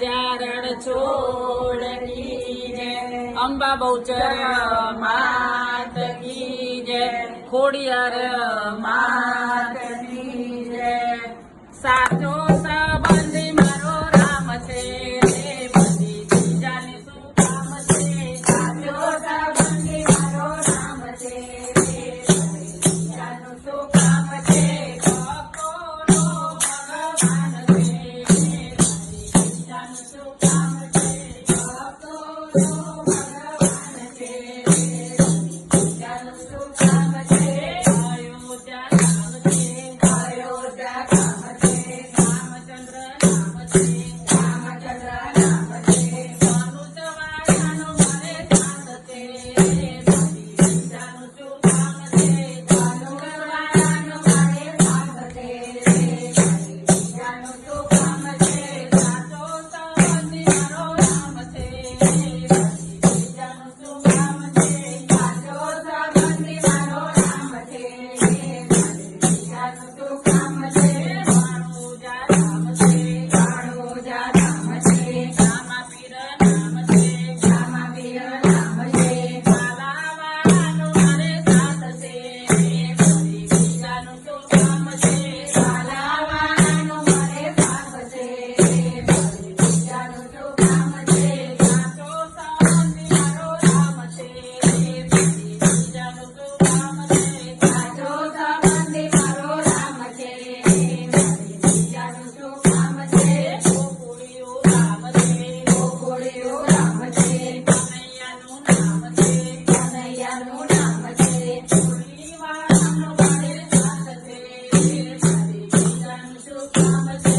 રાજા રણછોડ કી જય, અંબા બહુચર માત કી જય, ખોડિયાર માતની જય. સાચો સંબંધી મારો રામ છે, બધી બીજાને શું કામ છે. સાચો સંબંધી મારો રામ છે, બધી બીજાનું શું કામ છે. ભક્તોનો ભગવાન છે, બધી બીજાનું શું કામ છે. ભક્તોનો ભગવાન છે, બધી બીજાનું શું કામ છે. અયોધ્યા નામ છે, અયોધ્યા નામ છે, રામચંદ્ર નામ છે, રામચંદ્ર નામ છે. ધનુષવાળાનો મારે સાથ છે, બધી બીજાનું શું કામ છે. ધનુષવાળાનો મારે સાથ છે, બધી બીજાનું શું કામ છે. સાચો સંબંધી મારો રામ છે, બધી બીજાનું શું કામ છે. સાચો સંબંધી મારો રામ છે, બધી બીજાનું શું કામ છે. વાણુજા રામ છે, વાણુજા રામ છે, રામાપીર નામ છે, રામાપીર નામ છે. કાલાવાળાનો મારે સાથ છે, બધી બીજાનું શું કામ છે. કાલાવાળાનો મારે સાથ છે, બધી બીજાનું શું કામ છે. સાચો સંબંધી મારો રામ છે, બધી બીજાનું શું કામ છે. સાચો સંબંધી મારો રામ છે, બધી બીજાનું શું કામ છે. ગોકુળિયો રામ છે, ગોકુળિયો રામ છે, કનૈયાનું નામ છે, કનૈયાનું નામ છે. ચોલીવાળાનો મારે સાથ છે, બધી બીજાનું શું કામ છે.